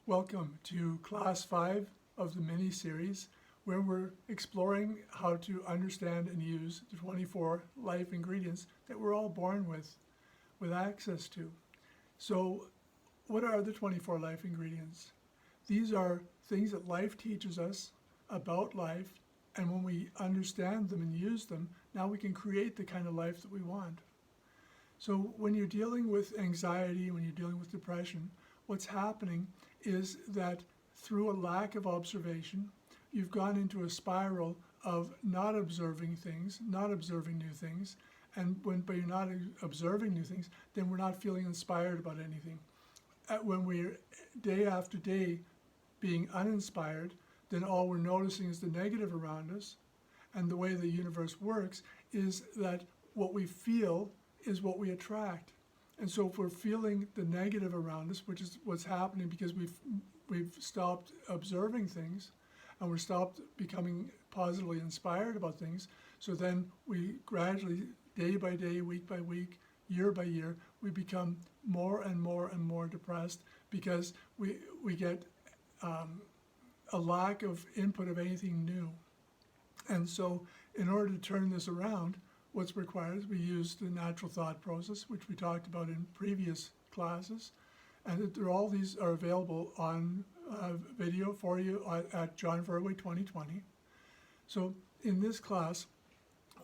Welcome to Class 5 of the mini-series, where we're exploring how to understand and use the 24 life ingredients that we're all born with access to. So, what are the 24 life ingredients? These are things that life teaches us about life, and when we understand them and use them, now we can create the kind of life that we want. So when you're dealing with anxiety, when you're dealing with depression, what's happening is that through a lack of observation, you've gone into a spiral of not observing things, not observing new things, and by you're not observing new things, then we're not feeling inspired about anything. When we're day after day being uninspired, then all we're noticing is the negative around us, and the way the universe works is that what we feel is what we attract. And so if we're feeling the negative around us, which is what's happening because we've stopped observing things and we're stopped becoming positively inspired about things, so then we gradually, day by day, week by week, year by year, we become more and more and more depressed because we get a lack of input of anything new. And so in order to turn this around, what's required is we use the natural thought process, which we talked about in previous classes, and all these are available on video for you at John Verway 2020. So in this class,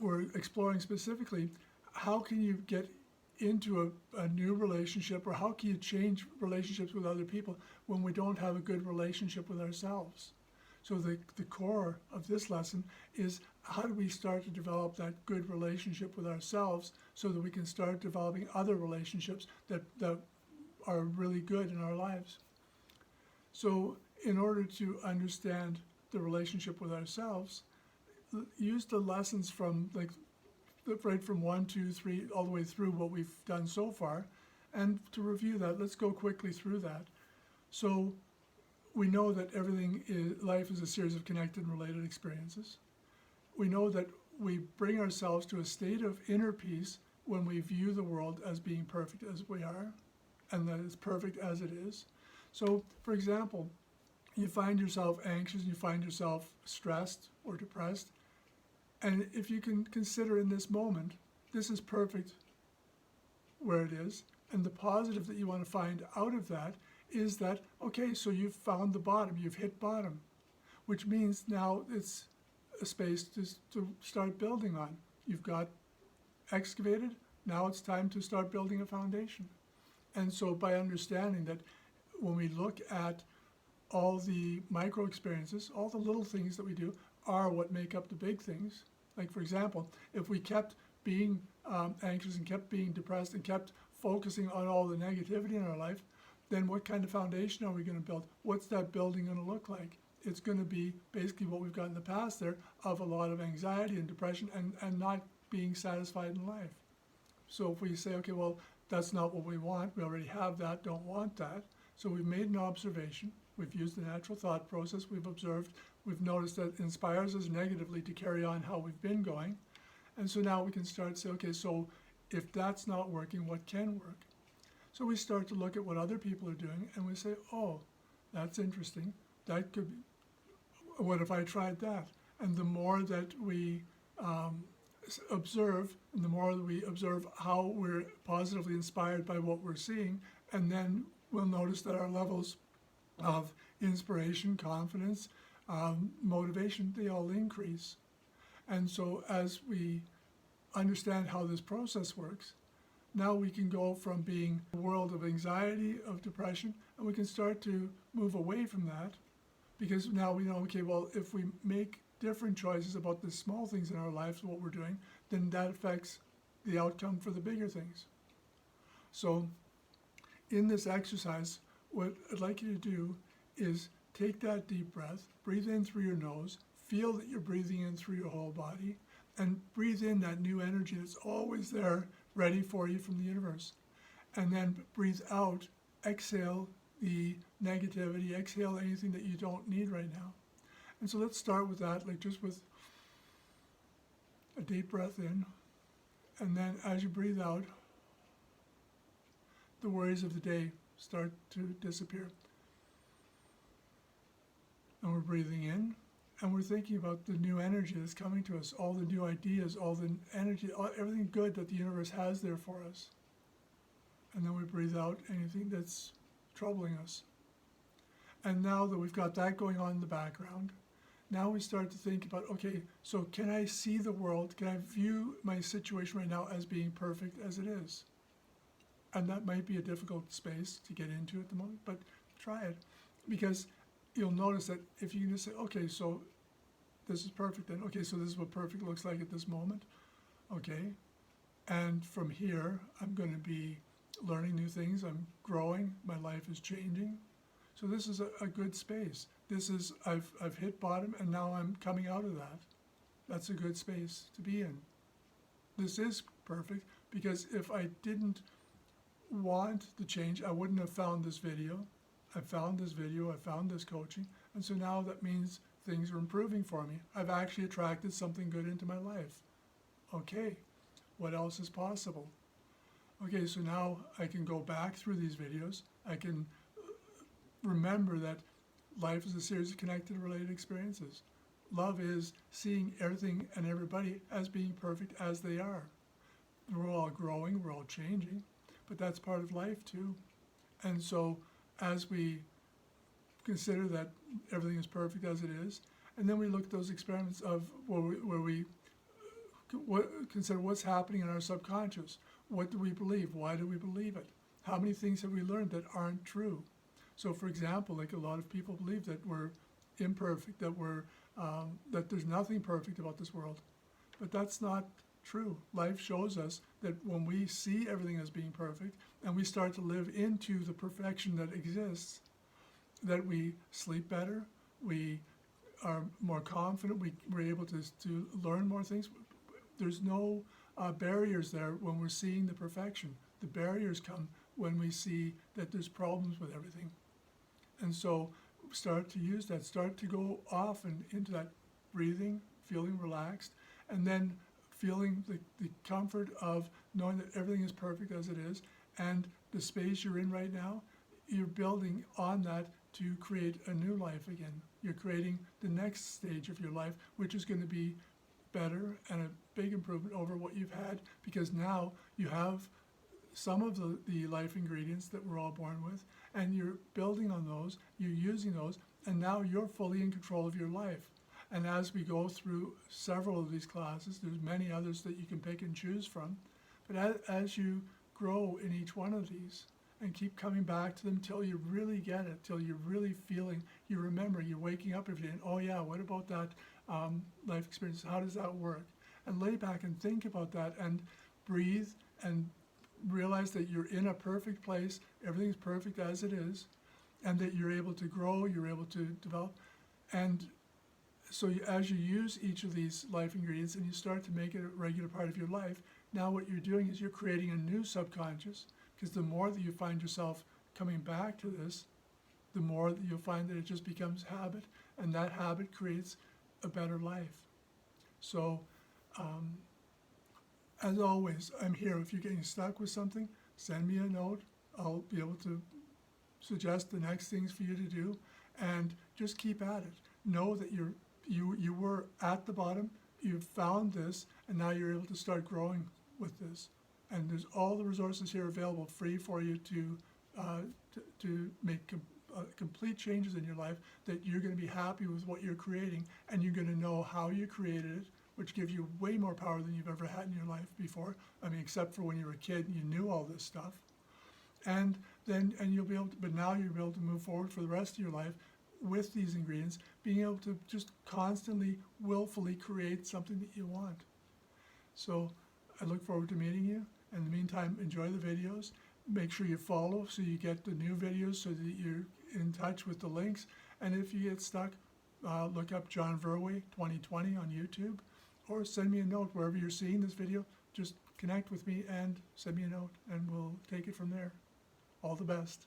we're exploring specifically how can you get into a new relationship, or how can you change relationships with other people when we don't have a good relationship with ourselves. So the core of this lesson is how do we start to develop that good relationship with ourselves so that we can start developing other relationships that are really good in our lives. So in order to understand the relationship with ourselves, use the lessons from right from 1, 2, 3, all the way through what we've done so far. And to review that, let's go quickly through that. So we know that life is a series of connected and related experiences. We know that we bring ourselves to a state of inner peace when we view the world as being perfect as we are, and that it's perfect as it is. So, for example, you find yourself anxious, you find yourself stressed or depressed, and if you can consider in this moment, this is perfect where it is, and the positive that you want to find out of that is that, okay, so you've found the bottom, you've hit bottom, which means now it's a space to start building on. You've got excavated, now it's time to start building a foundation. And so by understanding that when we look at all the micro experiences, all the little things that we do are what make up the big things. Like, for example, if we kept being anxious and kept being depressed and kept focusing on all the negativity in our life, then what kind of foundation are we going to build? What's that building going to look like? It's going to be basically what we've got in the past there of a lot of anxiety and depression and not being satisfied in life. So if we say, okay, well, that's not what we want, we already have that, don't want that. So we've made an observation, we've used the natural thought process, we've observed, we've noticed that it inspires us negatively to carry on how we've been going. And so now we can start to say, okay, so if that's not working, what can work? So we start to look at what other people are doing and we say, oh, that's interesting. That could be, what if I tried that? And the more that we observe, and the more that we observe how we're positively inspired by what we're seeing, and then we'll notice that our levels of inspiration, confidence, motivation, they all increase. And so as we understand how this process works, now we can go from being a world of anxiety, of depression, and we can start to move away from that, because now we know, okay, well, if we make different choices about the small things in our lives, what we're doing, then that affects the outcome for the bigger things. So in this exercise, what I'd like you to do is take that deep breath, breathe in through your nose, feel that you're breathing in through your whole body, and breathe in that new energy that's always there, ready for you from the universe. And then breathe out, exhale the negativity, exhale anything that you don't need right now. And so let's start with that, like just with a deep breath in, and then as you breathe out, the worries of the day start to disappear. and we're breathing in, and we're thinking about the new energy that's coming to us, all the new ideas, all the energy, everything good that the universe has there for us. And then we breathe out anything that's troubling us. And now that we've got that going on in the background, now we start to think about, okay, so can I see the world, can I view my situation right now as being perfect as it is? And that might be a difficult space to get into at the moment, but try it. Because you'll notice that if you can just say, okay, so this is perfect then. Okay, so this is what perfect looks like at this moment. Okay, and from here, I'm going to be learning new things. I'm growing. My life is changing. So this is a good space. This is, I've hit bottom and now I'm coming out of that. That's a good space to be in. This is perfect because if I didn't want the change, I wouldn't have found this video. I found this video, I found this coaching, and so now that means things are improving for me. I've actually attracted something good into my life. Okay, what else is possible? Okay, so now I can go back through these videos. I can remember that life is a series of connected, related experiences. Love is seeing everything and everybody as being perfect as they are. We're all growing, we're all changing, but that's part of life too. And so as we consider that everything is perfect as it is, and then we look at those experiments of where we consider what's happening in our subconscious. What do we believe? Why do we believe it? How many things have we learned that aren't true? So for example, like a lot of people believe that we're imperfect, that there's nothing perfect about this world. But that's not true. Life shows us that when we see everything as being perfect and we start to live into the perfection that exists, that we sleep better, we are more confident, we're able to learn more things. There's no barriers there when we're seeing the perfection. The barriers come when we see that there's problems with everything. And so start to use that, start to go off and into that breathing, feeling relaxed, and then feeling the comfort of knowing that everything is perfect as it is, and the space you're in right now, you're building on that to create a new life again. You're creating the next stage of your life, which is going to be better and a big improvement over what you've had, because now you have some of the life ingredients that we're all born with, and you're building on those, you're using those, and now you're fully in control of your life. And as we go through several of these classes, there's many others that you can pick and choose from, but as you grow in each one of these and keep coming back to them till you really get it, till you're really feeling, you remember, you're waking up every day and, oh yeah, what about that life experience? How does that work? And lay back and think about that and breathe and realize that you're in a perfect place, everything's perfect as it is, and that you're able to grow, you're able to develop. And so as you use each of these life ingredients and you start to make it a regular part of your life, now what you're doing is you're creating a new subconscious, because the more that you find yourself coming back to this, the more that you'll find that it just becomes habit, and that habit creates a better life. So as always, I'm here. If you're getting stuck with something, send me a note. I'll be able to suggest the next things for you to do, and just keep at it. Know that you were at the bottom, you've found this, and now you're able to start growing with this. And there's all the resources here available free for you to make complete changes in your life, that you're going to be happy with what you're creating, and you're going to know how you created it, which gives you way more power than you've ever had in your life before. I mean, except for when you were a kid and you knew all this stuff. And you'll be able to, but now you'll be able to move forward for the rest of your life with these ingredients, being able to just constantly, willfully create something that you want. So I look forward to meeting you. In the meantime, enjoy the videos. Make sure you follow so you get the new videos, so that you're in touch with the links. And if you get stuck, look up John Verway 2020 on YouTube, or send me a note wherever you're seeing this video. Just connect with me and send me a note, and we'll take it from there. All the best.